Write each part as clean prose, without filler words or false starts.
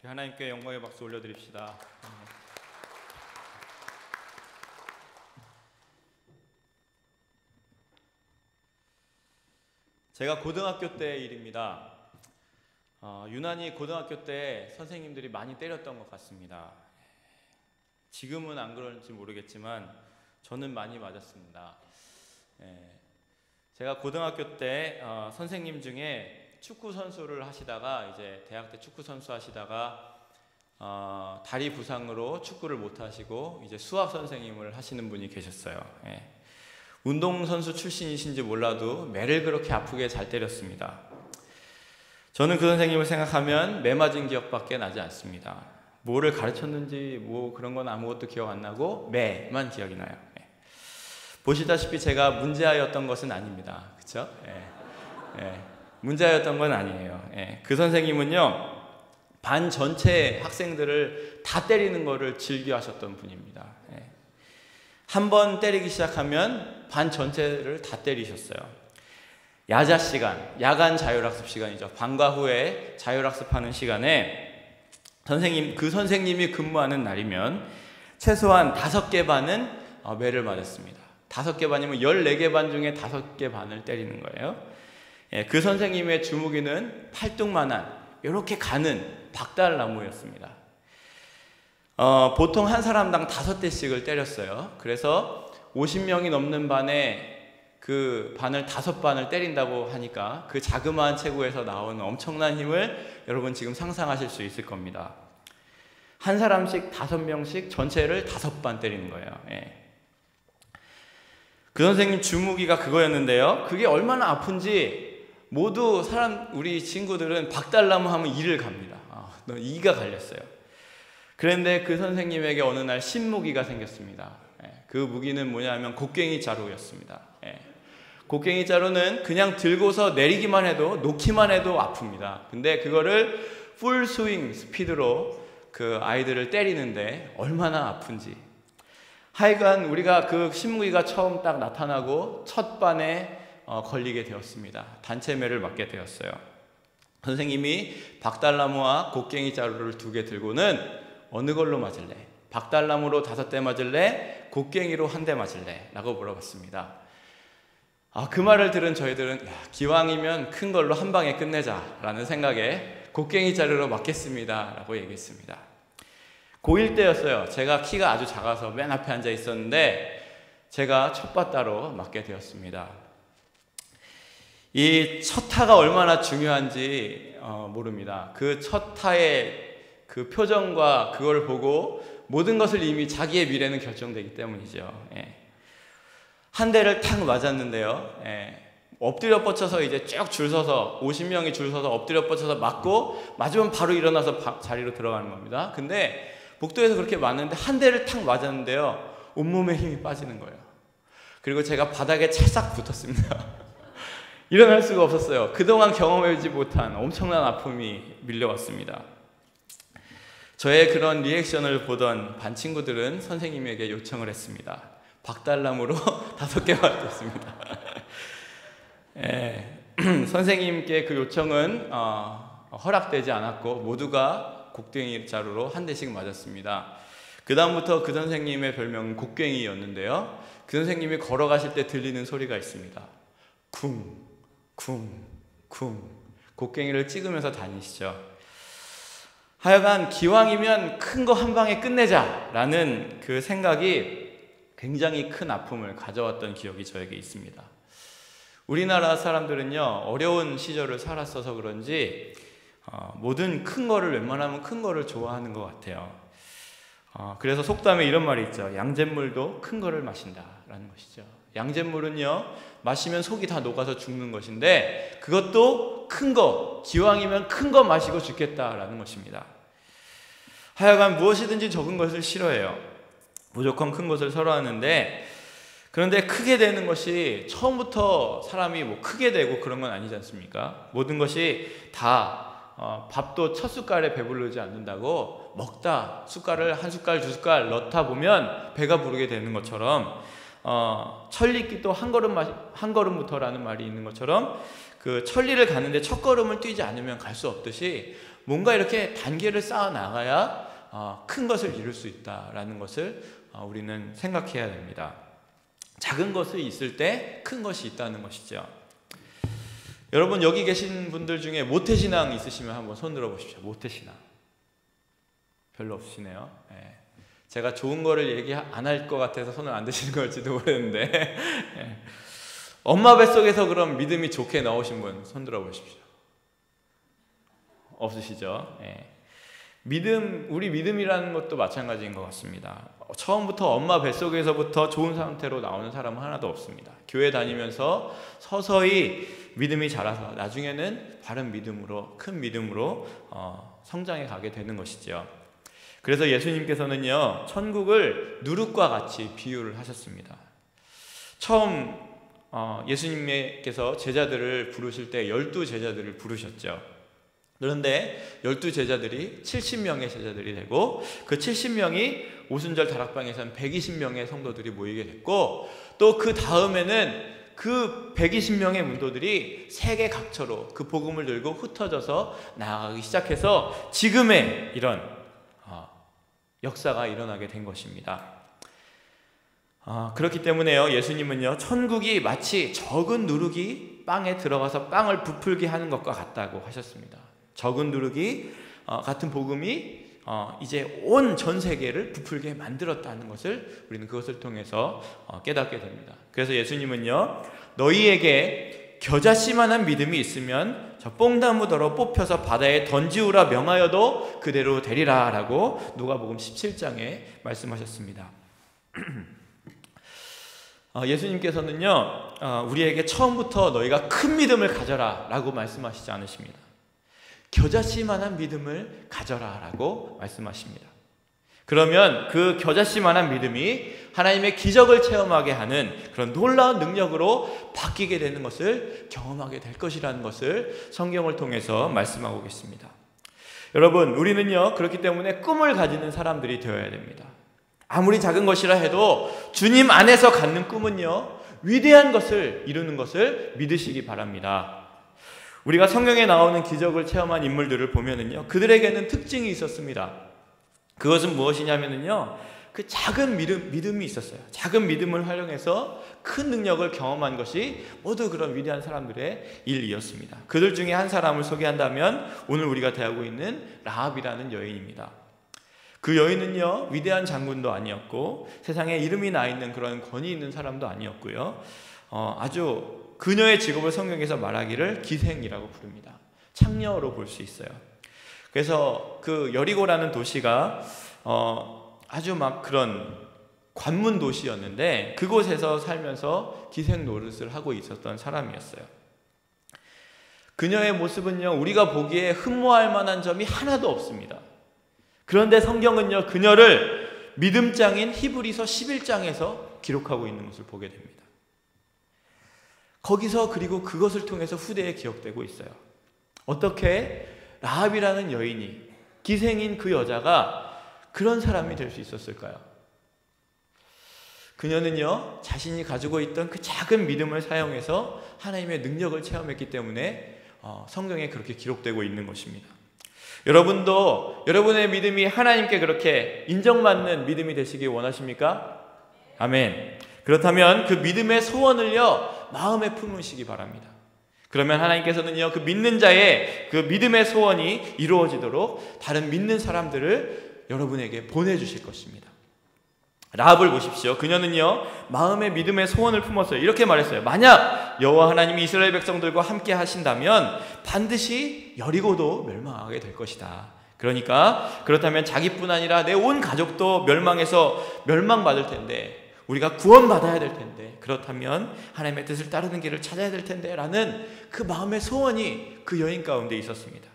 하나님께 영광의 박수 올려드립시다. 제가 고등학교 때 일입니다. 유난히 고등학교 때 선생님들이 많이 때렸던 것 같습니다. 지금은 안 그런지 모르겠지만 저는 많이 맞았습니다. 제가 고등학교 때 선생님 중에 축구 선수를 하시다가 이제 대학 때 축구 선수 하시다가 다리 부상으로 축구를 못 하시고 이제 수학 선생님을 하시는 분이 계셨어요. 운동선수 출신이신지 몰라도 매를 그렇게 아프게 잘 때렸습니다. 저는 그 선생님을 생각하면 매 맞은 기억밖에 나지 않습니다. 뭐를 가르쳤는지 뭐 그런 건 아무것도 기억 안 나고 매만 기억이 나요. 보시다시피 제가 문제아였던 것은 아닙니다. 그렇죠? 문제아였던 건 아니에요. 그 선생님은요, 반 전체 학생들을 다 때리는 거를 즐겨 하셨던 분입니다. 한 번 때리기 시작하면 반 전체를 다 때리셨어요. 야자 시간, 야간 자율학습 시간이죠. 방과 후에 자율학습하는 시간에 그 선생님이 근무하는 날이면 최소한 5개 반은 매를 맞았습니다. 5개 반이면 14개 반 중에 5개 반을 때리는 거예요. 그 선생님의 주무기는 팔뚝만한 이렇게 가는 박달나무였습니다. 보통 한 사람당 5대씩을 때렸어요. 그래서 50명이 넘는 반에 그 반을 5반을 때린다고 하니까 그 자그마한 체구에서 나오는 엄청난 힘을 여러분 지금 상상하실 수 있을 겁니다. 한 사람씩 5명씩 전체를 5반 때리는 거예요. 그 선생님 주무기가 그거였는데요. 그게 얼마나 아픈지 모두 우리 친구들은 박달나무 하면 이를 갑니다. 너 이가 갈렸어요. 그런데 그 선생님에게 어느 날 신무기가 생겼습니다. 그 무기는 뭐냐면 곡괭이 자루였습니다. 곡괭이 자루는 그냥 들고서 내리기만 해도 놓기만 해도 아픕니다. 근데 그거를 풀 스윙 스피드로 그 아이들을 때리는데 얼마나 아픈지. 하여간 우리가 그 신무기가 처음 딱 나타나고 첫 반에 걸리게 되었습니다. 단체매를 맞게 되었어요. 선생님이 박달나무와 곡괭이 자루를 2개 들고는 어느 걸로 맞을래? 박달나무로 5대 맞을래? 곡괭이로 1대 맞을래? 라고 물어봤습니다. 그 말을 들은 저희들은 기왕이면 큰 걸로 한 방에 끝내자 라는 생각에 곡괭이 자루로 맞겠습니다 라고 얘기했습니다. 고1 때였어요. 제가 키가 아주 작아서 맨 앞에 앉아 있었는데 제가 첫 바따로 맞게 되었습니다. 이 첫 타가 얼마나 중요한지 모릅니다. 그 첫 타의 그 표정과 그걸 보고 모든 것을 이미 자기의 미래는 결정되기 때문이죠. 한 대를 탁 맞았는데요. 엎드려 뻗쳐서 이제 쭉 줄 서서 50명이 줄 서서 엎드려 뻗쳐서 맞고 맞으면 바로 일어나서 자리로 들어가는 겁니다. 근데 복도에서 그렇게 맞는데 한 대를 탁 맞았는데요. 온몸에 힘이 빠지는 거예요. 그리고 제가 바닥에 찰싹 붙었습니다. 일어날 수가 없었어요. 그동안 경험해보지 못한 엄청난 아픔이 밀려왔습니다. 저의 그런 리액션을 보던 반 친구들은 선생님에게 요청을 했습니다. 박달나무로 5개 맞았습니다. 선생님께 그 요청은 허락되지 않았고 모두가 곡괭이 자루로 1대씩 맞았습니다. 그 다음부터 그 선생님의 별명은 곡괭이였는데요. 그 선생님이 걸어가실 때 들리는 소리가 있습니다. 쿵 쿵 쿵 곡괭이를 찍으면서 다니시죠. 하여간 기왕이면 큰 거 한 방에 끝내자 라는 그 생각이 굉장히 큰 아픔을 가져왔던 기억이 저에게 있습니다. 우리나라 사람들은요, 어려운 시절을 살았어서 그런지 모든 큰 거를 웬만하면 큰 거를 좋아하는 것 같아요. 그래서 속담에 이런 말이 있죠. 양잿물도 큰 거를 마신다 라는 것이죠. 양잿물은요, 마시면 속이 다 녹아서 죽는 것인데 그것도 큰 거, 기왕이면 큰 거 마시고 죽겠다라는 것입니다. 하여간 무엇이든지 적은 것을 싫어해요. 무조건 큰 것을 선호하는데, 그런데 크게 되는 것이 처음부터 사람이 크게 되고 그런 건 아니지 않습니까? 모든 것이 다 밥도 첫 숟갈에 배부르지 않는다고 먹다 숟갈을 1숟갈 2숟갈 넣다 보면 배가 부르게 되는 것처럼 천리길도 한 걸음부터라는 말이 있는 것처럼 그 천리를 가는데 첫 걸음을 뛰지 않으면 갈 수 없듯이 뭔가 이렇게 단계를 쌓아 나가야 큰 것을 이룰 수 있다라는 것을 우리는 생각해야 됩니다. 작은 것이 있을 때 큰 것이 있다는 것이죠. 여러분, 여기 계신 분들 중에 모태신앙 있으시면 한번 손 들어 보십시오. 모태신앙 별로 없으시네요. 네. 제가 좋은 거를 얘기 안 할 것 같아서 손을 안 드시는 걸지도 모르는데 네. 엄마 뱃속에서 그럼 믿음이 좋게 나오신 분 손 들어 보십시오. 없으시죠? 네. 우리 믿음이라는 것도 마찬가지인 것 같습니다. 처음부터 엄마 뱃속에서부터 좋은 상태로 나오는 사람은 하나도 없습니다. 교회 다니면서 서서히 믿음이 자라서 나중에는 바른 믿음으로, 큰 믿음으로 성장해 가게 되는 것이죠. 그래서 예수님께서는요, 천국을 누룩과 같이 비유를 하셨습니다. 처음 예수님께서 제자들을 부르실 때 12제자들을 부르셨죠. 그런데 12제자들이 70명의 제자들이 되고 그 70명이 오순절 다락방에서는 120명의 성도들이 모이게 됐고, 또 그 다음에는 그 120명의 문도들이 세계 각처로 그 복음을 들고 흩어져서 나아가기 시작해서 지금의 이런 역사가 일어나게 된 것입니다. 그렇기 때문에요, 예수님은요, 천국이 마치 적은 누룩이 빵에 들어가서 빵을 부풀게 하는 것과 같다고 하셨습니다. 적은 누룩이 같은 복음이 이제 온 전 세계를 부풀게 만들었다는 것을 우리는 그것을 통해서 깨닫게 됩니다. 그래서 예수님은요, 너희에게 겨자씨만한 믿음이 있으면 저 뽕나무더러 뽑혀서 바다에 던지우라 명하여도 그대로 되리라 라고 누가복음 17장에 말씀하셨습니다. 예수님께서는요, 우리에게 처음부터 너희가 큰 믿음을 가져라 라고 말씀하시지 않으십니다. 겨자씨만한 믿음을 가져라 라고 말씀하십니다. 그러면 그 겨자씨만한 믿음이 하나님의 기적을 체험하게 하는 그런 놀라운 능력으로 바뀌게 되는 것을 경험하게 될 것이라는 것을 성경을 통해서 말씀하고 계십니다. 여러분, 우리는요, 그렇기 때문에 꿈을 가지는 사람들이 되어야 됩니다. 아무리 작은 것이라 해도 주님 안에서 갖는 꿈은요, 위대한 것을 이루는 것을 믿으시기 바랍니다. 우리가 성경에 나오는 기적을 체험한 인물들을 보면은요, 그들에게는 특징이 있었습니다. 그것은 무엇이냐면은요, 그 작은 믿음이 있었어요. 작은 믿음을 활용해서 큰 능력을 경험한 것이 모두 그런 위대한 사람들의 일이었습니다. 그들 중에 한 사람을 소개한다면 오늘 우리가 대하고 있는 라합이라는 여인입니다. 그 여인은요, 위대한 장군도 아니었고 세상에 이름이 나 있는 그런 권위 있는 사람도 아니었고요, 아주 그녀의 직업을 성경에서 말하기를 기생이라고 부릅니다. 창녀로 볼 수 있어요. 그래서 그 여리고라는 도시가 아주 막 그런 관문 도시였는데 그곳에서 살면서 기생 노릇을 하고 있었던 사람이었어요. 그녀의 모습은요, 우리가 보기에 흠모할 만한 점이 하나도 없습니다. 그런데 성경은요, 그녀를 믿음장인 히브리서 11장에서 기록하고 있는 것을 보게 됩니다. 거기서 그리고 그것을 통해서 후대에 기억되고 있어요. 어떻게 라합이라는 여인이, 기생인 그 여자가 그런 사람이 될 수 있었을까요? 그녀는요, 자신이 가지고 있던 그 작은 믿음을 사용해서 하나님의 능력을 체험했기 때문에 성경에 그렇게 기록되고 있는 것입니다. 여러분도 여러분의 믿음이 하나님께 그렇게 인정받는 믿음이 되시기 원하십니까? 아멘. 그렇다면 그 믿음의 소원을요, 마음에 품으시기 바랍니다. 그러면 하나님께서는요, 그 믿는 자의 그 믿음의 소원이 이루어지도록 다른 믿는 사람들을 여러분에게 보내주실 것입니다. 라합을 보십시오. 그녀는요, 마음의 믿음의 소원을 품었어요. 이렇게 말했어요. 만약 여호와 하나님이 이스라엘 백성들과 함께 하신다면 반드시 여리고도 멸망하게 될 것이다. 그러니까 그렇다면 자기뿐 아니라 내 온 가족도 멸망받을 텐데, 우리가 구원받아야 될 텐데, 그렇다면 하나님의 뜻을 따르는 길을 찾아야 될 텐데 라는 그 마음의 소원이 그 여인 가운데 있었습니다.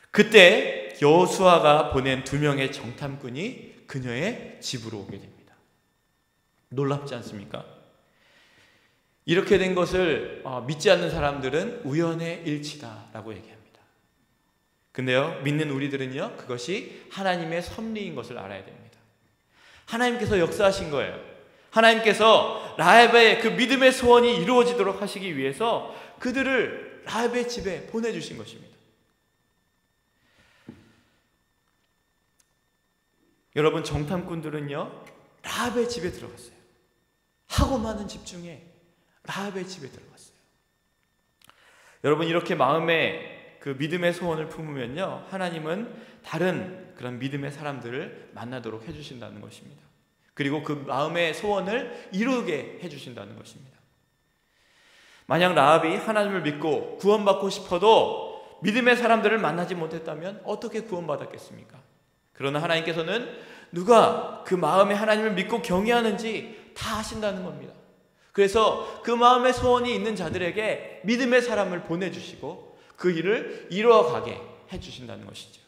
그때 여호수아가 보낸 2명의 정탐꾼이 그녀의 집으로 오게 됩니다. 놀랍지 않습니까? 이렇게 된 것을 믿지 않는 사람들은 우연의 일치다라고 얘기합니다. 근데요, 믿는 우리들은요, 그것이 하나님의 섭리인 것을 알아야 됩니다. 하나님께서 역사하신 거예요. 하나님께서 라합의 그 믿음의 소원이 이루어지도록 하시기 위해서 그들을 라합의 집에 보내주신 것입니다. 여러분, 정탐꾼들은요 라합의 집에 들어갔어요. 하고 많은 집 중에 라합의 집에 들어갔어요. 여러분, 이렇게 마음에 그 믿음의 소원을 품으면요 하나님은 다른 그런 믿음의 사람들을 만나도록 해주신다는 것입니다. 그리고 그 마음의 소원을 이루게 해주신다는 것입니다. 만약 라합이 하나님을 믿고 구원받고 싶어도 믿음의 사람들을 만나지 못했다면 어떻게 구원받았겠습니까? 그러나 하나님께서는 누가 그 마음에 하나님을 믿고 경외하는지 다 아신다는 겁니다. 그래서 그 마음의 소원이 있는 자들에게 믿음의 사람을 보내주시고 그 일을 이루어가게 해주신다는 것이죠.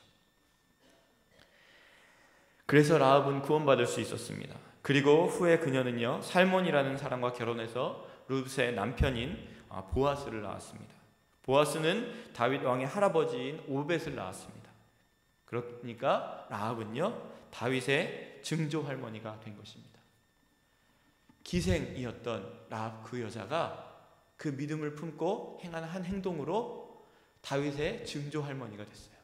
그래서 라합은 구원받을 수 있었습니다. 그리고 후에 그녀는요 살몬이라는 사람과 결혼해서 룻의 남편인 보아스를 낳았습니다. 보아스는 다윗 왕의 할아버지인 오벳을 낳았습니다. 그러니까 라합은요 다윗의 증조 할머니가 된 것입니다. 기생이었던 라합 그 여자가 그 믿음을 품고 행한 한 행동으로 다윗의 증조 할머니가 됐어요.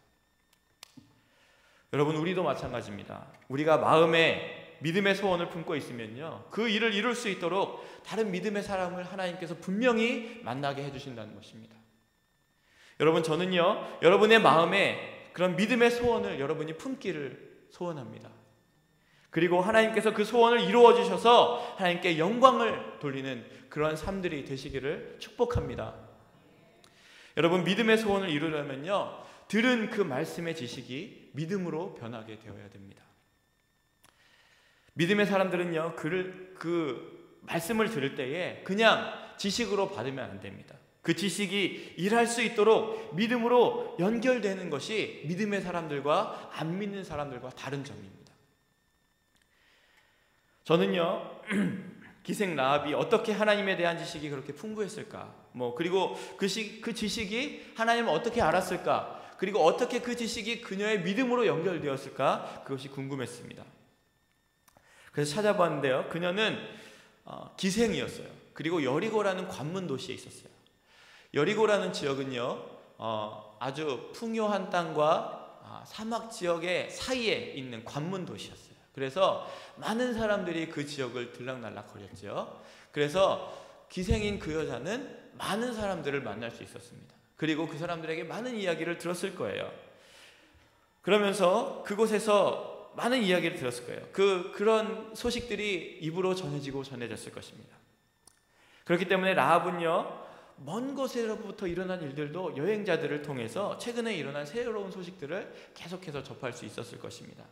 여러분, 우리도 마찬가지입니다. 우리가 마음에 믿음의 소원을 품고 있으면요 그 일을 이룰 수 있도록 다른 믿음의 사람을 하나님께서 분명히 만나게 해주신다는 것입니다. 여러분, 저는요 여러분의 마음에 그런 믿음의 소원을 여러분이 품기를 소원합니다. 그리고 하나님께서 그 소원을 이루어 주셔서 하나님께 영광을 돌리는 그런 삶들이 되시기를 축복합니다. 여러분, 믿음의 소원을 이루려면요 들은 그 말씀의 지식이 믿음으로 변하게 되어야 됩니다. 믿음의 사람들은요 그 말씀을 들을 때에 그냥 지식으로 받으면 안 됩니다. 그 지식이 일할 수 있도록 믿음으로 연결되는 것이 믿음의 사람들과 안 믿는 사람들과 다른 점입니다. 저는요 기생 라합이 어떻게 하나님에 대한 지식이 그렇게 풍부했을까, 그리고 그 지식이 하나님을 어떻게 알았을까, 그리고 어떻게 그 지식이 그녀의 믿음으로 연결되었을까, 그것이 궁금했습니다. 그래서 찾아봤는데요 그녀는 기생이었어요. 그리고 여리고라는 관문 도시에 있었어요. 여리고라는 지역은요 아주 풍요한 땅과 사막 지역의 사이에 있는 관문 도시였어요. 그래서 많은 사람들이 그 지역을 들락날락거렸죠. 그래서 기생인 그 여자는 많은 사람들을 만날 수 있었습니다. 그리고 그 사람들에게 많은 이야기를 들었을 거예요. 그러면서 그곳에서 많은 이야기를 들었을 거예요. 그런 소식들이 입으로 전해졌을 것입니다. 그렇기 때문에 라합은요 먼 곳에로부터 일어난 일들도 여행자들을 통해서 최근에 일어난 새로운 소식들을 계속해서 접할 수 있었을 것입니다.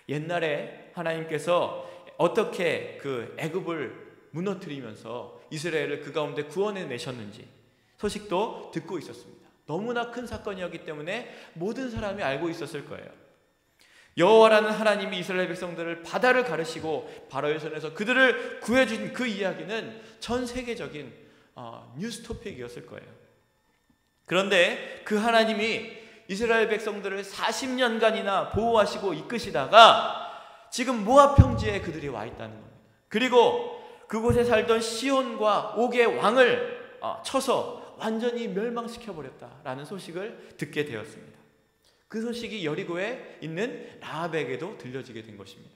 옛날에 하나님께서 어떻게 그 애굽을 무너뜨리면서 이스라엘을 그 가운데 구원해 내셨는지 소식도 듣고 있었습니다. 너무나 큰 사건이었기 때문에 모든 사람이 알고 있었을 거예요. 여호와라는 하나님이 이스라엘 백성들을 바다를 가르시고 바로의 손에서 그들을 구해준 그 이야기는 전 세계적인 뉴스 토픽이었을 거예요. 그런데 그 하나님이 이스라엘 백성들을 40년간이나 보호하시고 이끄시다가 지금 모압 평지에 그들이 와 있다는 겁니다. 그리고 그곳에 살던 시온과 옥의 왕을 쳐서 완전히 멸망시켜버렸다라는 소식을 듣게 되었습니다. 그 소식이 여리고에 있는 라합에게도 들려지게 된 것입니다.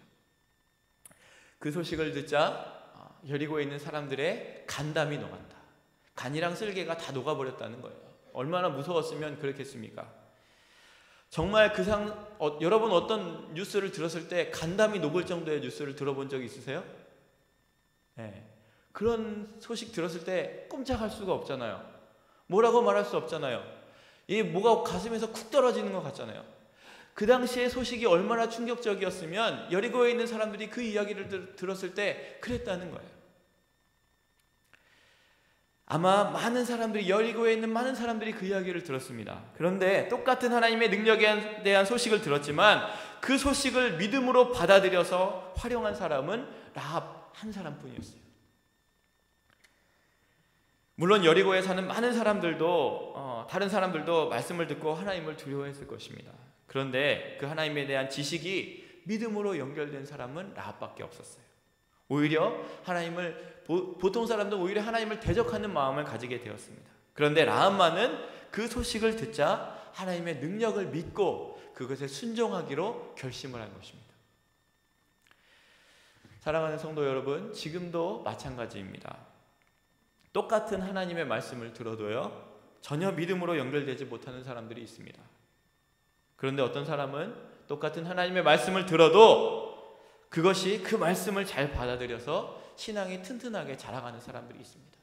그 소식을 듣자 여리고에 있는 사람들의 간담이 녹았다. 간이랑 쓸개가 다 녹아버렸다는 거예요. 얼마나 무서웠으면 그렇겠습니까? 정말 여러분 어떤 뉴스를 들었을 때 간담이 녹을 정도의 뉴스를 들어본 적이 있으세요? 네. 그런 소식 들었을 때 꼼짝할 수가 없잖아요. 뭐라고 말할 수 없잖아요. 이 뭐가 가슴에서 쿡 떨어지는 것 같잖아요. 그 당시의 소식이 얼마나 충격적이었으면 여리고에 있는 사람들이 그 이야기를 들었을 때 그랬다는 거예요. 아마 많은 사람들이 여리고에 있는 많은 사람들이 그 이야기를 들었습니다. 그런데 똑같은 하나님의 능력에 대한 소식을 들었지만 그 소식을 믿음으로 받아들여서 활용한 사람은 라합 한 사람뿐이었어요. 물론 여리고에 사는 많은 사람들도 다른 사람들도 말씀을 듣고 하나님을 두려워했을 것입니다. 그런데 그 하나님에 대한 지식이 믿음으로 연결된 사람은 라합밖에 없었어요. 오히려 보통 사람도 오히려 하나님을 대적하는 마음을 가지게 되었습니다. 그런데 라합만은 그 소식을 듣자 하나님의 능력을 믿고 그것에 순종하기로 결심을 한 것입니다. 사랑하는 성도 여러분, 지금도 마찬가지입니다. 똑같은 하나님의 말씀을 들어도요, 전혀 믿음으로 연결되지 못하는 사람들이 있습니다. 그런데 어떤 사람은 똑같은 하나님의 말씀을 들어도 그것이 그 말씀을 잘 받아들여서 신앙이 튼튼하게 자라가는 사람들이 있습니다.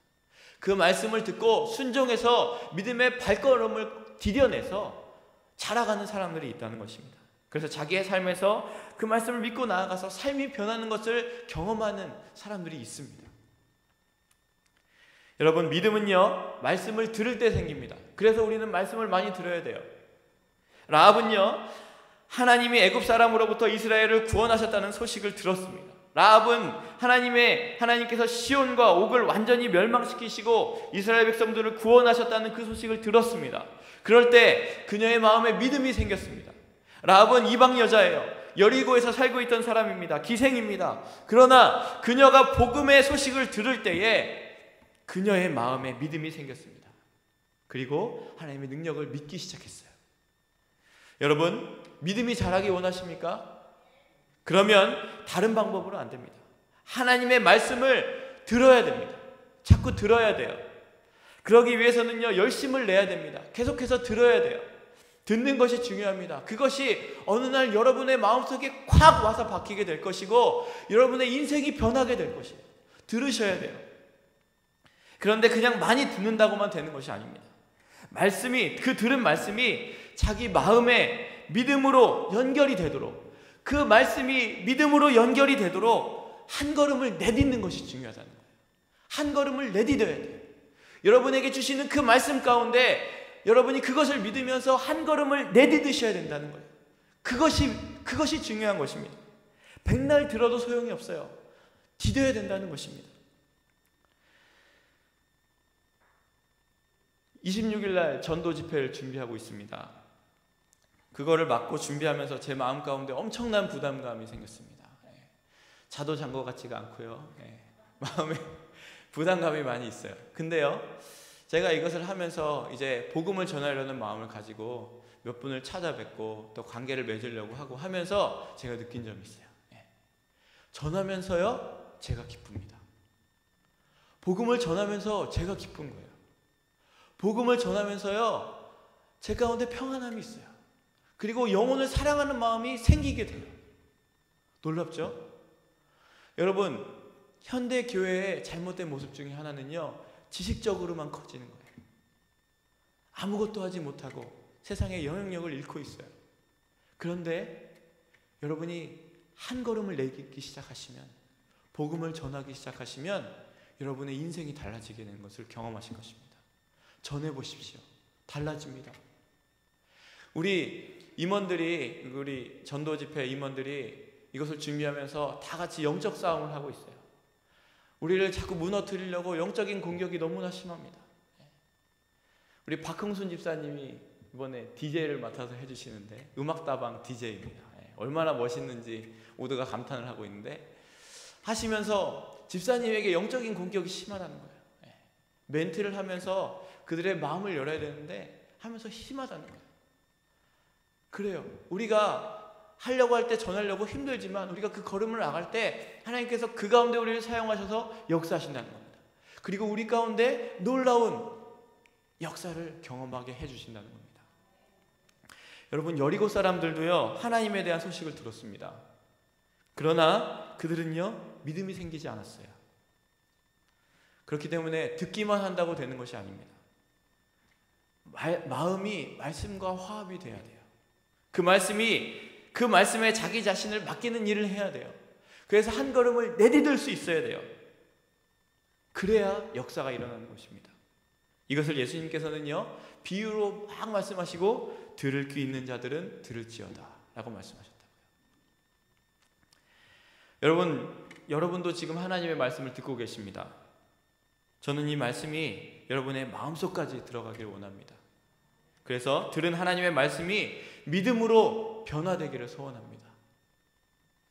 그 말씀을 듣고 순종해서 믿음의 발걸음을 디뎌내서 자라가는 사람들이 있다는 것입니다. 그래서 자기의 삶에서 그 말씀을 믿고 나아가서 삶이 변하는 것을 경험하는 사람들이 있습니다. 여러분, 믿음은요, 말씀을 들을 때 생깁니다. 그래서 우리는 말씀을 많이 들어야 돼요. 라합은요, 하나님이 애굽 사람으로부터 이스라엘을 구원하셨다는 소식을 들었습니다. 라합은 하나님께서 시온과 옥을 완전히 멸망시키시고 이스라엘 백성들을 구원하셨다는 그 소식을 들었습니다. 그럴 때 그녀의 마음에 믿음이 생겼습니다. 라합은 이방 여자예요. 여리고에서 살고 있던 사람입니다. 기생입니다. 그러나 그녀가 복음의 소식을 들을 때에 그녀의 마음에 믿음이 생겼습니다. 그리고 하나님의 능력을 믿기 시작했어요. 여러분, 믿음이 자라기 원하십니까? 그러면 다른 방법으로 안 됩니다. 하나님의 말씀을 들어야 됩니다. 자꾸 들어야 돼요. 그러기 위해서는요, 열심을 내야 됩니다. 계속해서 들어야 돼요. 듣는 것이 중요합니다. 그것이 어느 날 여러분의 마음속에 콱 와서 박히게 될 것이고 여러분의 인생이 변하게 될 것이에요. 들으셔야 돼요. 그런데 그냥 많이 듣는다고만 되는 것이 아닙니다. 그 들은 말씀이 자기 마음에 믿음으로 연결이 되도록, 그 말씀이 믿음으로 연결이 되도록 한 걸음을 내딛는 것이 중요하다는 거예요. 한 걸음을 내딛어야 돼요. 여러분에게 주시는 그 말씀 가운데 여러분이 그것을 믿으면서 한 걸음을 내딛으셔야 된다는 거예요. 그것이 중요한 것입니다. 백날 들어도 소용이 없어요. 디뎌야 된다는 것입니다. 26일 날 전도 집회를 준비하고 있습니다. 그거를 맡고 준비하면서 제 마음 가운데 엄청난 부담감이 생겼습니다. 자도 잔 것 같지가 않고요. 마음에 부담감이 많이 있어요. 근데요, 제가 이것을 하면서 이제 복음을 전하려는 마음을 가지고 몇 분을 찾아뵙고 또 관계를 맺으려고 하고 하면서 제가 느낀 점이 있어요. 전하면서요, 제가 기쁩니다. 복음을 전하면서 제가 기쁜 거예요. 복음을 전하면서요, 제 가운데 평안함이 있어요. 그리고 영혼을 사랑하는 마음이 생기게 돼요. 놀랍죠? 여러분, 현대 교회의 잘못된 모습 중에 하나는요, 지식적으로만 커지는 거예요. 아무것도 하지 못하고 세상의 영향력을 잃고 있어요. 그런데 여러분이 한 걸음을 내딛기 시작하시면, 복음을 전하기 시작하시면 여러분의 인생이 달라지게 되는 것을 경험하실 것입니다. 전해보십시오. 달라집니다. 우리 전도 집회 임원들이 이것을 준비하면서 다 같이 영적 싸움을 하고 있어요. 우리를 자꾸 무너뜨리려고 영적인 공격이 너무나 심합니다. 우리 박흥순 집사님이 이번에 DJ를 맡아서 해주시는데 음악다방 DJ입니다. 얼마나 멋있는지 모두가 감탄을 하고 있는데, 하시면서 집사님에게 영적인 공격이 심하다는 거예요. 멘트를 하면서 그들의 마음을 열어야 되는데 하면서 심하다는 거예요. 그래요. 우리가 하려고 할 때 전하려고 힘들지만 우리가 그 걸음을 나갈 때 하나님께서 그 가운데 우리를 사용하셔서 역사하신다는 겁니다. 그리고 우리 가운데 놀라운 역사를 경험하게 해주신다는 겁니다. 여러분, 여리고 사람들도요, 하나님에 대한 소식을 들었습니다. 그러나 그들은요, 믿음이 생기지 않았어요. 그렇기 때문에 듣기만 한다고 되는 것이 아닙니다. 마음이 말씀과 화합이 돼야 돼요. 그 말씀에 자기 자신을 맡기는 일을 해야 돼요. 그래서 한 걸음을 내딛을 수 있어야 돼요. 그래야 역사가 일어나는 것입니다. 이것을 예수님께서는요, 비유로 막 말씀하시고 들을 귀 있는 자들은 들을지어다 라고 말씀하셨다고요. 여러분도 지금 하나님의 말씀을 듣고 계십니다. 저는 이 말씀이 여러분의 마음속까지 들어가길 원합니다. 그래서 들은 하나님의 말씀이 믿음으로 변화되기를 소원합니다.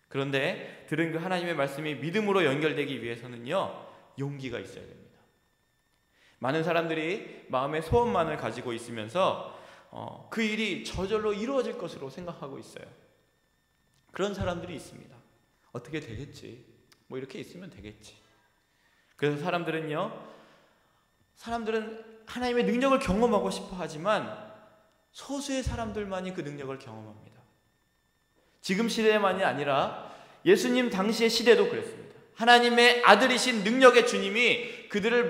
그런데 들은 그 하나님의 말씀이 믿음으로 연결되기 위해서는요, 용기가 있어야 됩니다. 많은 사람들이 마음의 소원만을 가지고 있으면서 그 일이 저절로 이루어질 것으로 생각하고 있어요. 그런 사람들이 있습니다. 어떻게 되겠지? 뭐 이렇게 있으면 되겠지. 그래서 사람들은 하나님의 능력을 경험하고 싶어 하지만 소수의 사람들만이 그 능력을 경험합니다. 지금 시대만이 아니라 예수님 당시의 시대도 그랬습니다. 하나님의 아들이신 능력의 주님이 그들을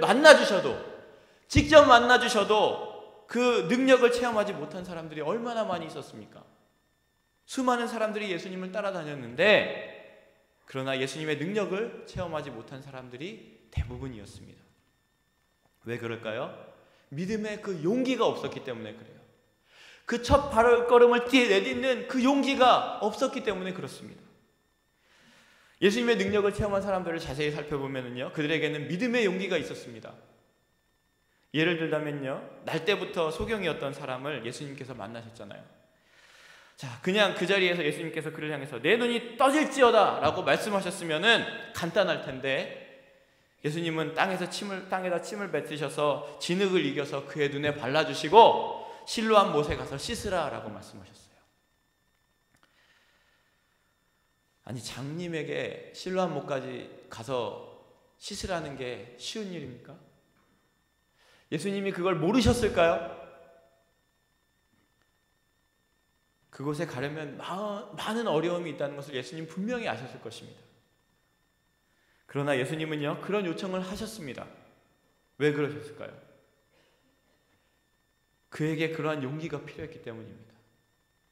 직접 만나주셔도 그 능력을 체험하지 못한 사람들이 얼마나 많이 있었습니까? 수많은 사람들이 예수님을 따라다녔는데 그러나 예수님의 능력을 체험하지 못한 사람들이 대부분이었습니다. 왜 그럴까요? 믿음의 그 용기가 없었기 때문에 그래요. 그 첫 발걸음을 내딛는 그 용기가 없었기 때문에 그렇습니다. 예수님의 능력을 체험한 사람들을 자세히 살펴보면요, 그들에게는 믿음의 용기가 있었습니다. 예를 들자면요, 날 때부터 소경이었던 사람을 예수님께서 만나셨잖아요. 자, 그냥 그 자리에서 예수님께서 그를 향해서 내 눈이 떠질지어다 라고 말씀하셨으면은 간단할 텐데, 예수님은 땅에다 침을 뱉으셔서 진흙을 이겨서 그의 눈에 발라주시고 실로암 못에 가서 씻으라 라고 말씀하셨어요. 아니, 장님에게 실로암 못까지 가서 씻으라는 게 쉬운 일입니까? 예수님이 그걸 모르셨을까요? 그곳에 가려면 많은 어려움이 있다는 것을 예수님 분명히 아셨을 것입니다. 그러나 예수님은요, 그런 요청을 하셨습니다. 왜 그러셨을까요? 그에게 그러한 용기가 필요했기 때문입니다.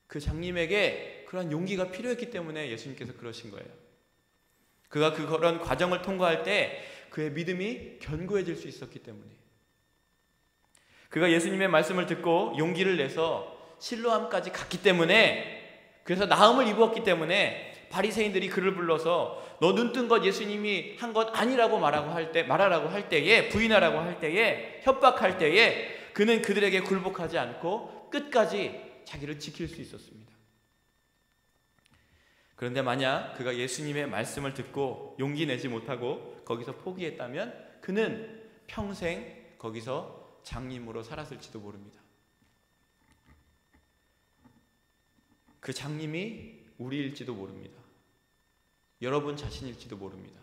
그 장님에게 그러한 용기가 필요했기 때문에 예수님께서 그러신 거예요. 그가 그런 과정을 통과할 때 그의 믿음이 견고해질 수 있었기 때문에, 그가 예수님의 말씀을 듣고 용기를 내서 실로암까지 갔기 때문에, 그래서 나음을 입었기 때문에 바리새인들이 그를 불러서 너 눈 뜬 것 예수님이 한 것 아니라고 말하라고 할 때에, 부인하라고 할 때에, 협박할 때에 그는 그들에게 굴복하지 않고 끝까지 자기를 지킬 수 있었습니다. 그런데 만약 그가 예수님의 말씀을 듣고 용기 내지 못하고 거기서 포기했다면 그는 평생 거기서 장님으로 살았을지도 모릅니다. 그 장님이 우리일지도 모릅니다. 여러분 자신일지도 모릅니다.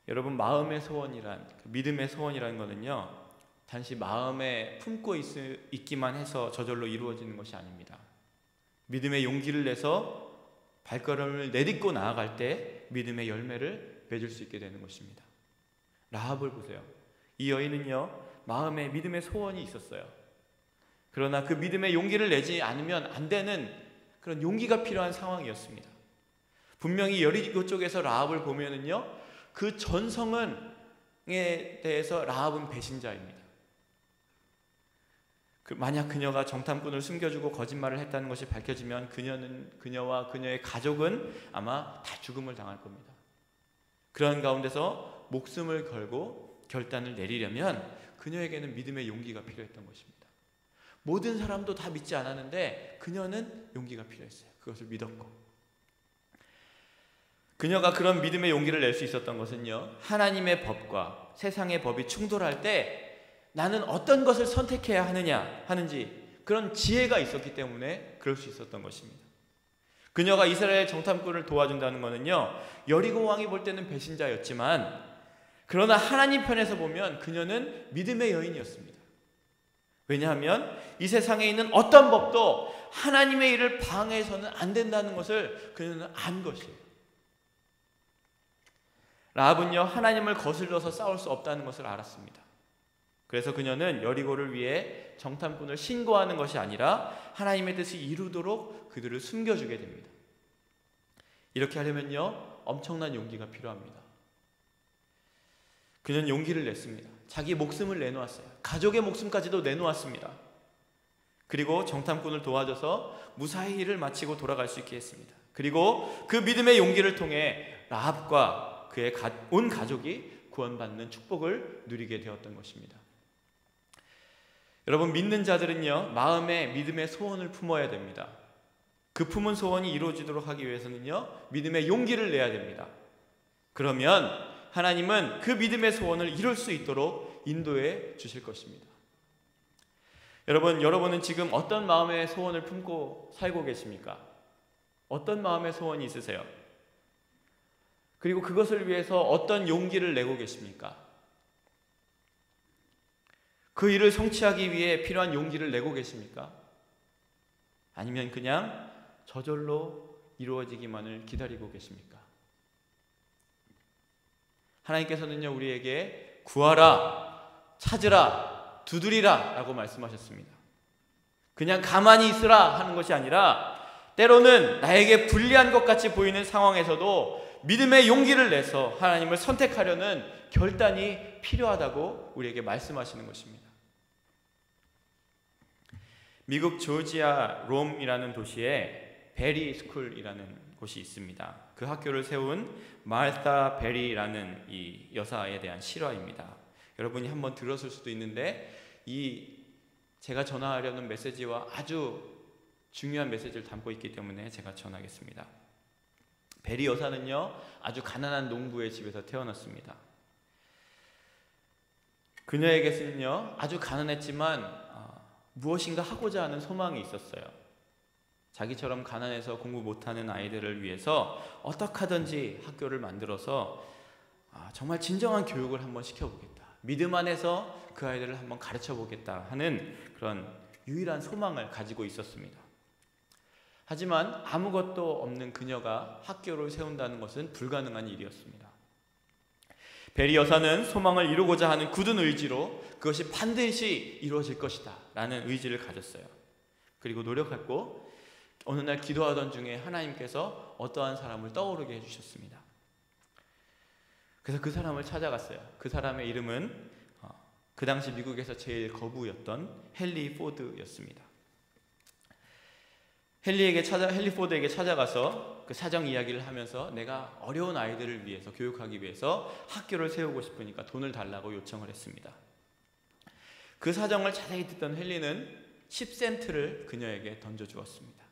여러분, 마음의 소원이란, 믿음의 소원이라는 것은요, 단지 마음에 품고 있기만 해서 저절로 이루어지는 것이 아닙니다. 믿음의 용기를 내서 발걸음을 내딛고 나아갈 때 믿음의 열매를 맺을 수 있게 되는 것입니다. 라합을 보세요. 이 여인은요, 마음에 믿음의 소원이 있었어요. 그러나 그 믿음의 용기를 내지 않으면 안 되는 그런 용기가 필요한 상황이었습니다. 분명히 여리고 쪽에서 라합을 보면은요, 그 전성에 대해서 라합은 배신자입니다. 만약 그녀가 정탐꾼을 숨겨주고 거짓말을 했다는 것이 밝혀지면 그녀와 그녀의 가족은 아마 다 죽음을 당할 겁니다. 그런 가운데서 목숨을 걸고 결단을 내리려면 그녀에게는 믿음의 용기가 필요했던 것입니다. 모든 사람도 다 믿지 않았는데 그녀는 용기가 필요했어요. 그것을 믿었고, 그녀가 그런 믿음의 용기를 낼 수 있었던 것은요, 하나님의 법과 세상의 법이 충돌할 때 나는 어떤 것을 선택해야 하는지 그런 지혜가 있었기 때문에 그럴 수 있었던 것입니다. 그녀가 이스라엘 정탐꾼을 도와준다는 것은요, 여리고 왕이 볼 때는 배신자였지만 그러나 하나님 편에서 보면 그녀는 믿음의 여인이었습니다. 왜냐하면 이 세상에 있는 어떤 법도 하나님의 일을 방해해서는 안 된다는 것을 그녀는 안 것이에요. 라합은요, 하나님을 거슬러서 싸울 수 없다는 것을 알았습니다. 그래서 그녀는 여리고를 위해 정탐꾼을 신고하는 것이 아니라 하나님의 뜻이 이루도록 그들을 숨겨주게 됩니다. 이렇게 하려면요, 엄청난 용기가 필요합니다. 그녀는 용기를 냈습니다. 자기 목숨을 내놓았어요. 가족의 목숨까지도 내놓았습니다. 그리고 정탐꾼을 도와줘서 무사히 일을 마치고 돌아갈 수 있게 했습니다. 그리고 그 믿음의 용기를 통해 라합과 그의 온 가족이 구원받는 축복을 누리게 되었던 것입니다. 여러분, 믿는 자들은요, 마음에 믿음의 소원을 품어야 됩니다. 그 품은 소원이 이루어지도록 하기 위해서는요, 믿음의 용기를 내야 됩니다. 그러면 하나님은 그 믿음의 소원을 이룰 수 있도록 인도해 주실 것입니다. 여러분은 지금 어떤 마음의 소원을 품고 살고 계십니까? 어떤 마음의 소원이 있으세요? 그리고 그것을 위해서 어떤 용기를 내고 계십니까? 그 일을 성취하기 위해 필요한 용기를 내고 계십니까? 아니면 그냥 저절로 이루어지기만을 기다리고 계십니까? 하나님께서는요, 우리에게 구하라, 찾으라, 두드리라 라고 말씀하셨습니다. 그냥 가만히 있으라 하는 것이 아니라 때로는 나에게 불리한 것 같이 보이는 상황에서도 믿음의 용기를 내서 하나님을 선택하려는 결단이 필요하다고 우리에게 말씀하시는 것입니다. 미국 조지아 롬이라는 도시에 베리 스쿨이라는 곳이 있습니다. 그 학교를 세운 마르타 베리라는 이 여사에 대한 실화입니다. 여러분이 한번 들었을 수도 있는데 제가 전하려는 메시지와 아주 중요한 메시지를 담고 있기 때문에 제가 전하겠습니다. 베리 여사는요, 아주 가난한 농부의 집에서 태어났습니다. 그녀에게는요, 아주 가난했지만 무엇인가 하고자 하는 소망이 있었어요. 자기처럼 가난해서 공부 못하는 아이들을 위해서 어떻게 하든지 학교를 만들어서 정말 진정한 교육을 한번 시켜보겠다, 믿음 안에서 그 아이들을 한번 가르쳐 보겠다 하는 그런 유일한 소망을 가지고 있었습니다. 하지만 아무것도 없는 그녀가 학교를 세운다는 것은 불가능한 일이었습니다. 베리 여사는 소망을 이루고자 하는 굳은 의지로 그것이 반드시 이루어질 것이다 라는 의지를 가졌어요. 그리고 노력했고 어느 날 기도하던 중에 하나님께서 어떠한 사람을 떠오르게 해주셨습니다. 그래서 그 사람을 찾아갔어요. 그 사람의 이름은 그 당시 미국에서 제일 거부였던 헨리 포드였습니다. 헨리 포드에게 찾아가서 그 사정 이야기를 하면서 내가 어려운 아이들을 위해서 교육하기 위해서 학교를 세우고 싶으니까 돈을 달라고 요청을 했습니다. 그 사정을 자세히 듣던 헨리는 10센트를 그녀에게 던져주었습니다.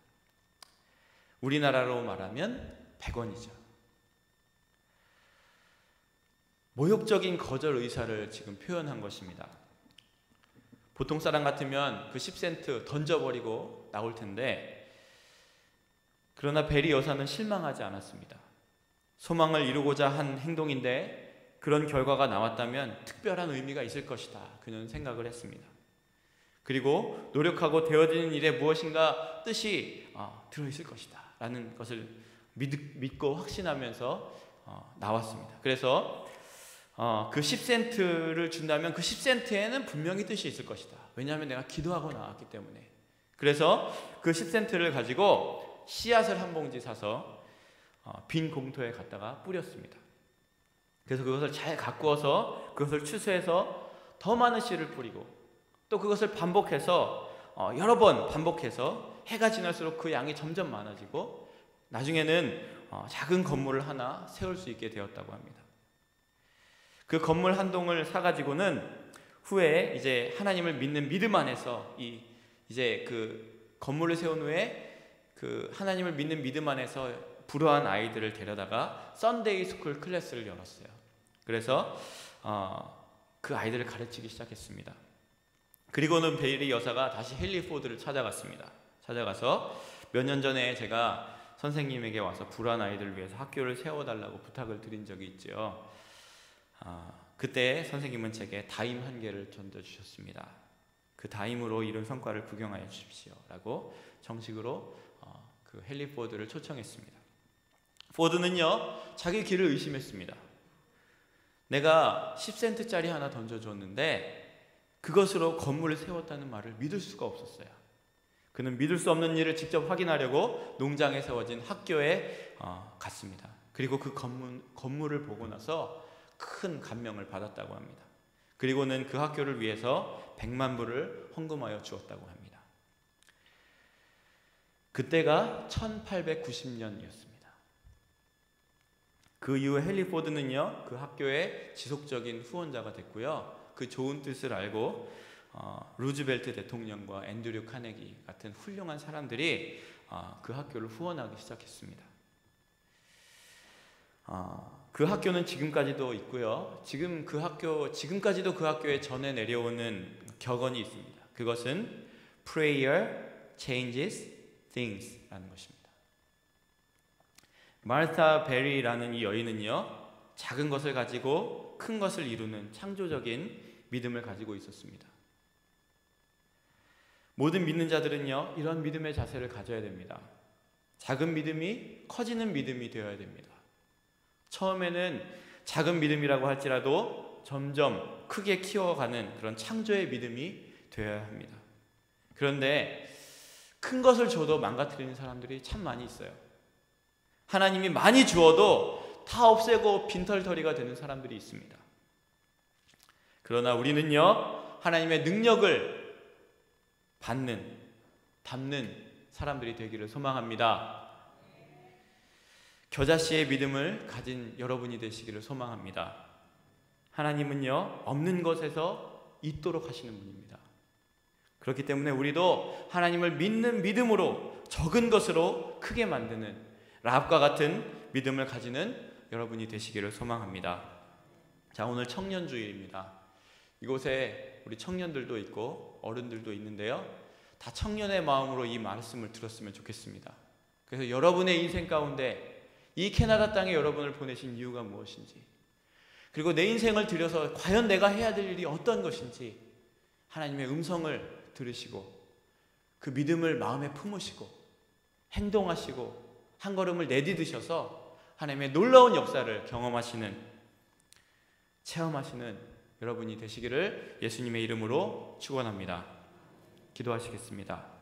우리나라로 말하면 100원이죠. 모욕적인 거절 의사를 지금 표현한 것입니다. 보통 사람 같으면 그 10센트 던져버리고 나올 텐데, 그러나 베리 여사는 실망하지 않았습니다. 소망을 이루고자 한 행동인데 그런 결과가 나왔다면 특별한 의미가 있을 것이다, 그녀는 생각을 했습니다. 그리고 노력하고 되어지는 일에 무엇인가 뜻이 들어있을 것이다 라는 것을 믿고 확신하면서 나왔습니다. 그래서 그 10센트를 준다면 그 10센트에는 분명히 뜻이 있을 것이다. 왜냐하면 내가 기도하고 나왔기 때문에. 그래서 그 10센트를 가지고 씨앗을 한 봉지 사서 빈 공터에 갖다가 뿌렸습니다. 그래서 그것을 잘 가꾸어서 그것을 추수해서 더 많은 씨를 뿌리고 또 그것을 반복해서 여러 번 반복해서 해가 지날수록 그 양이 점점 많아지고 나중에는 작은 건물을 하나 세울 수 있게 되었다고 합니다. 그 건물 한 동을 사가지고는 후에 이제 하나님을 믿는 믿음 안에서 이제 그 건물을 세운 후에 그 하나님을 믿는 믿음 안에서 불우한 아이들을 데려다가 썬데이 스쿨 클래스를 열었어요. 그래서 그 아이들을 가르치기 시작했습니다. 그리고는 베리 여사가 다시 헨리 포드를 찾아갔습니다. 찾아가서 몇 년 전에 제가 선생님에게 와서 불우한 아이들을 위해서 학교를 세워달라고 부탁을 드린 적이 있죠. 그때 선생님은 제게 다임 한 개를 던져주셨습니다. 그 다임으로 이룬 성과를 구경하여 주십시오 라고 정식으로 그 헨리 포드를 초청했습니다. 포드는요, 자기 길을 의심했습니다. 내가 10센트짜리 하나 던져줬는데 그것으로 건물을 세웠다는 말을 믿을 수가 없었어요. 그는 믿을 수 없는 일을 직접 확인하려고 농장에 세워진 학교에 갔습니다. 그리고 그 건물을 보고 나서 큰 감명을 받았다고 합니다. 그리고는 그 학교를 위해서 100만 불을 헌금하여 주었다고 합니다. 그때가 1890년이었습니다. 그 이후에 헨리 포드는요, 그 학교의 지속적인 후원자가 됐고요. 그 좋은 뜻을 알고 루즈벨트 대통령과 앤드류 카네기 같은 훌륭한 사람들이 그 학교를 후원하기 시작했습니다. 그 학교는 지금까지도 있고요. 지금까지도 그 학교에 전해 내려오는 격언이 있습니다. 그것은 Prayer changes things 라는 것입니다. 마르타 베리라는 이 여인은요, 작은 것을 가지고 큰 것을 이루는 창조적인 믿음을 가지고 있었습니다. 모든 믿는 자들은요, 이런 믿음의 자세를 가져야 됩니다. 작은 믿음이 커지는 믿음이 되어야 됩니다. 처음에는 작은 믿음이라고 할지라도 점점 크게 키워가는 그런 창조의 믿음이 되어야 합니다. 그런데 큰 것을 줘도 망가뜨리는 사람들이 참 많이 있어요. 하나님이 많이 주어도 다 없애고 빈털터리가 되는 사람들이 있습니다. 그러나 우리는요, 하나님의 능력을 담는 사람들이 되기를 소망합니다. 겨자씨의 믿음을 가진 여러분이 되시기를 소망합니다. 하나님은요, 없는 것에서 있도록 하시는 분입니다. 그렇기 때문에 우리도 하나님을 믿는 믿음으로 적은 것으로 크게 만드는 라합과 같은 믿음을 가지는 여러분이 되시기를 소망합니다. 자, 오늘 청년주일입니다. 이곳에 우리 청년들도 있고 어른들도 있는데요, 다 청년의 마음으로 이 말씀을 들었으면 좋겠습니다. 그래서 여러분의 인생 가운데 이 캐나다 땅에 여러분을 보내신 이유가 무엇인지, 그리고 내 인생을 들여서 과연 내가 해야 될 일이 어떤 것인지 하나님의 음성을 들으시고 그 믿음을 마음에 품으시고 행동하시고 한 걸음을 내디드셔서 하나님의 놀라운 역사를 경험하시는, 체험하시는 여러분이 되시기를 예수님의 이름으로 축원합니다. 기도하시겠습니다.